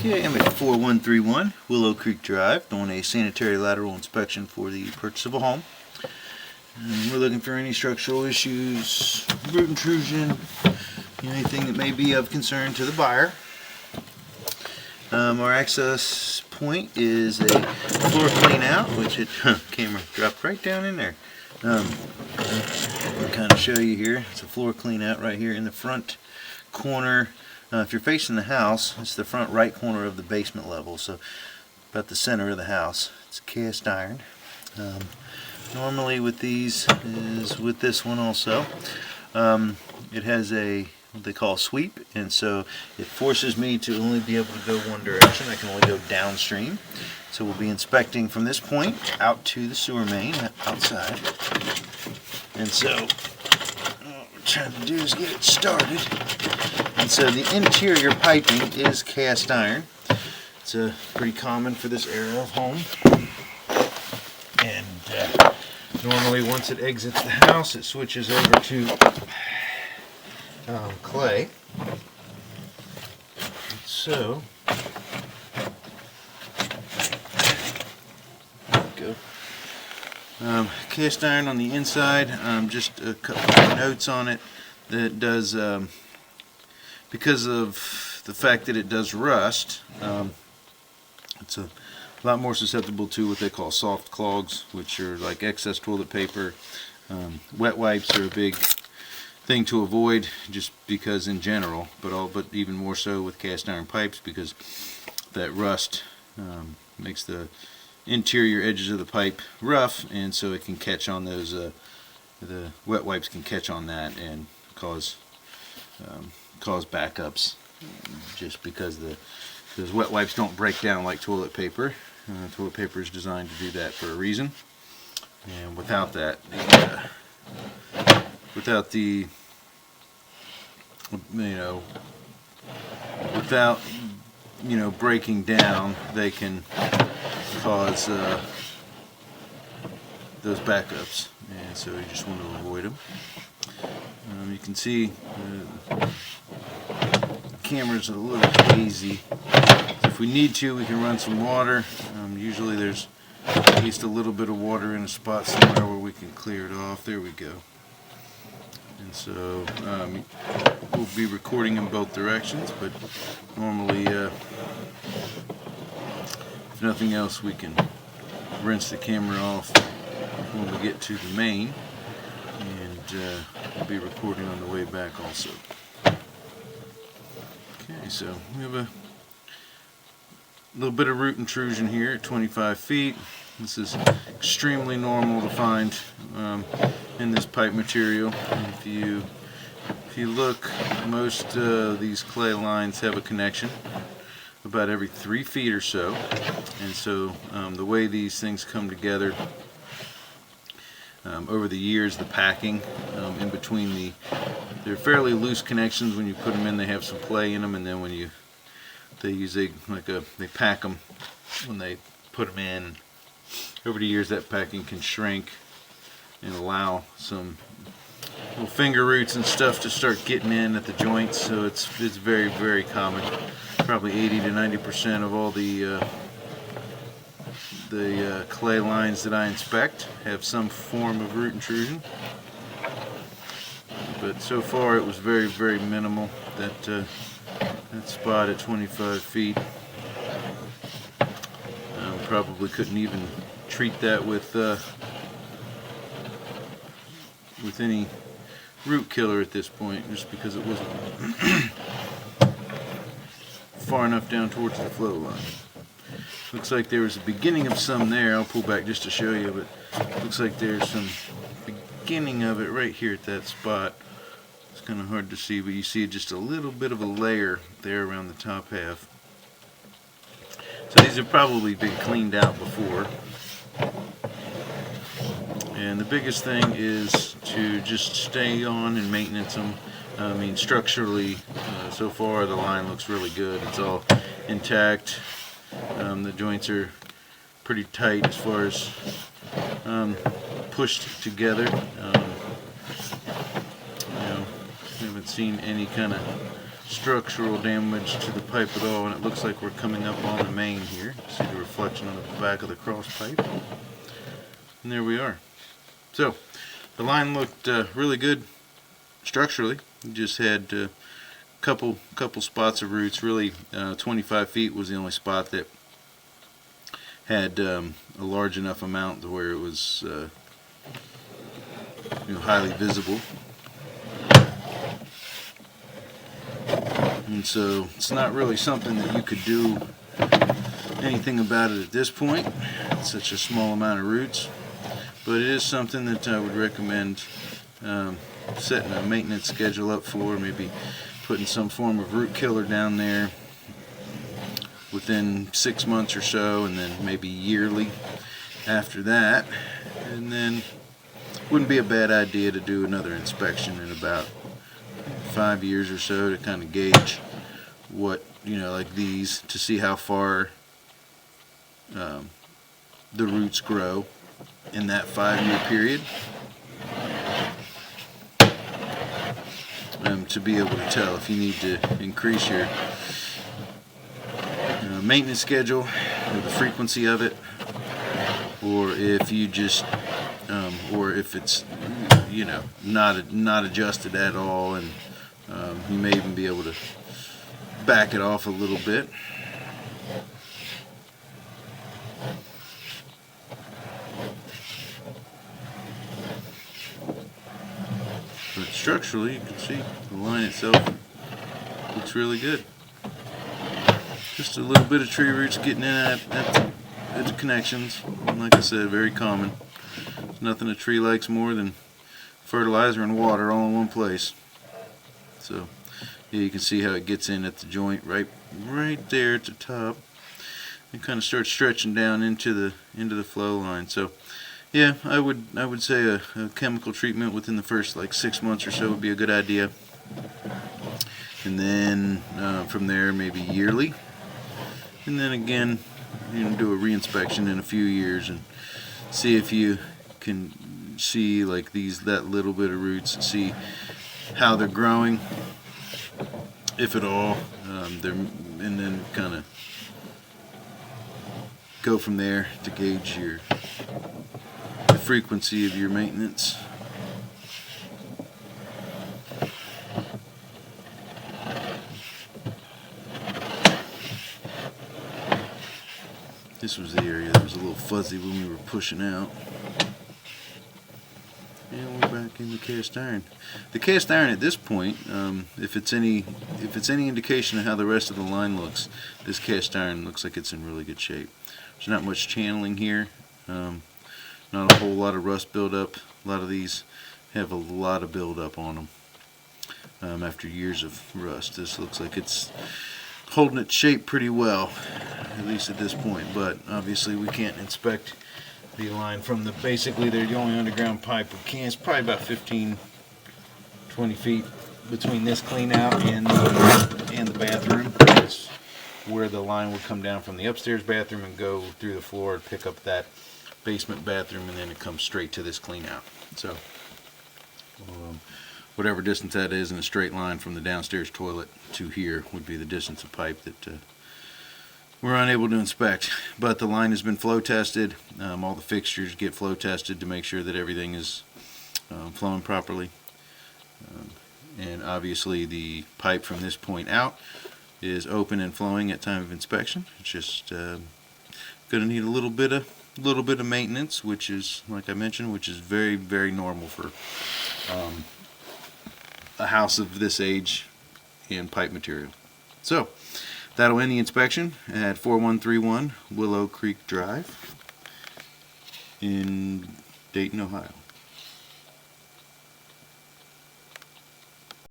Okay, I'm at 4131 Willow Creek Drive doing a sanitary lateral inspection for the purchase of a home. And we're looking for any structural issues, root intrusion, anything that may be of concern to the buyer. Our access point is a floor clean out, which camera dropped right down in there. I'll kind of show you here. It's a floor clean out right here in the front corner. If you're facing the house, it's the front right corner of the basement level, so about the center of the house. It's cast iron. Normally with these, is with this one also, it has a what they call a sweep, and so it forces me to only be able to go one direction. I can only go downstream. So we'll be inspecting from this point out to the sewer main outside. And so what we're trying to do is get it started. And so the interior piping is cast iron. It's pretty common for this area of home. And normally once it exits the house, it switches over to clay. So, go. Cast iron on the inside. Just a couple of notes on it. That does, because of the fact that it does rust, it's a lot more susceptible to what they call soft clogs, which are like excess toilet paper. Wet wipes are a big thing to avoid, just because in general, but even more so with cast iron pipes, because that rust makes the interior edges of the pipe rough, and so it can catch on those. The wet wipes can catch on that and cause backups, just because those wet wipes don't break down like toilet paper. Toilet paper is designed to do that for a reason, and without that, without breaking down, they can cause those backups, and so you just want to avoid them. You can see the camera's a little hazy. So if we need to, we can run some water. Usually there's at least a little bit of water in a spot somewhere where we can clear it off. There we go. And so we'll be recording in both directions, but normally, if nothing else, we can rinse the camera off when we get to the main, and we'll be recording on the way back also. Okay, so we have a little bit of root intrusion here at 25 feet. This is extremely normal to find in this pipe material. If you look, most of these clay lines have a connection about every 3 feet or so, and so the way these things come together over the years, the packing in between they're fairly loose connections. When you put them in, they have some play in them, and then when they pack them when they put them in. Over the years, that packing can shrink and allow some little finger roots and stuff to start getting in at the joints. So it's very, very common. Probably 80 to 90% of all the clay lines that I inspect have some form of root intrusion. But so far, it was very, very minimal. That spot at 25 feet. Probably couldn't even treat that with any root killer at this point, just because it wasn't far enough down towards the flow line. Looks like there was a beginning of some there. I'll pull back just to show you, but looks like there's some beginning of it right here at that spot. It's kind of hard to see, but you see just a little bit of a layer there around the top half. So these have probably been cleaned out before. And the biggest thing is to just stay on and maintenance them. I mean, structurally, so far the line looks really good. It's all intact. The joints are pretty tight as far as pushed together. Haven't seen any kind of structural damage to the pipe at all, and it looks like we're coming up on the main here. See the reflection on the back of the cross pipe, and there we are. So the line looked really good structurally. You just had couple spots of roots. Really 25 feet was the only spot that had a large enough amount to where it was highly visible. And so it's not really something that you could do anything about it at this point. It's such a small amount of roots, but it is something that I would recommend setting a maintenance schedule up for, maybe putting some form of root killer down there within 6 months or so, and then maybe yearly after that. And then wouldn't be a bad idea to do another inspection in about 5 years or so to kind of gauge what, like these, to see how far the roots grow in that 5-year period, to be able to tell if you need to increase your maintenance schedule or the frequency of it, or if you just or if it's not adjusted at all, and you may even be able to back it off a little bit. But structurally, you can see the line itself looks really good. Just a little bit of tree roots getting in at the connections. And like I said, very common. There's nothing a tree likes more than fertilizer and water all in one place. So yeah, you can see how it gets in at the joint right there at the top, and kind of starts stretching down into the flow line. So yeah, I would say a chemical treatment within the first 6 months or so would be a good idea, and then from there maybe yearly, and then again do a reinspection in a few years and see if you can see that little bit of roots, and see how they're growing, if at all, and then kind of go from there to gauge the frequency of your maintenance. This was the area that was a little fuzzy when we were pushing out. And we're back in the cast iron. The cast iron at this point, if it's any indication of how the rest of the line looks, this cast iron looks like it's in really good shape. There's not much channeling here. Not a whole lot of rust buildup. A lot of these have a lot of buildup on them after years of rust. This looks like it's holding its shape pretty well, at least at this point. But obviously we can't inspect the line from basically they're the only underground pipe we can. It's probably about 15-20 feet between this clean out and the bathroom. That's where the line would come down from the upstairs bathroom and go through the floor and pick up that basement bathroom, and then it comes straight to this clean out. So whatever distance that is in a straight line from the downstairs toilet to here would be the distance of pipe that we're unable to inspect. But the line has been flow tested. All the fixtures get flow tested to make sure that everything is flowing properly, and obviously the pipe from this point out is open and flowing at time of inspection. It's just going to need a little bit of maintenance, which is, like I mentioned, which is very, very normal for a house of this age and pipe material. So that'll end the inspection at 4131 Willow Creek Drive in Dayton, Ohio.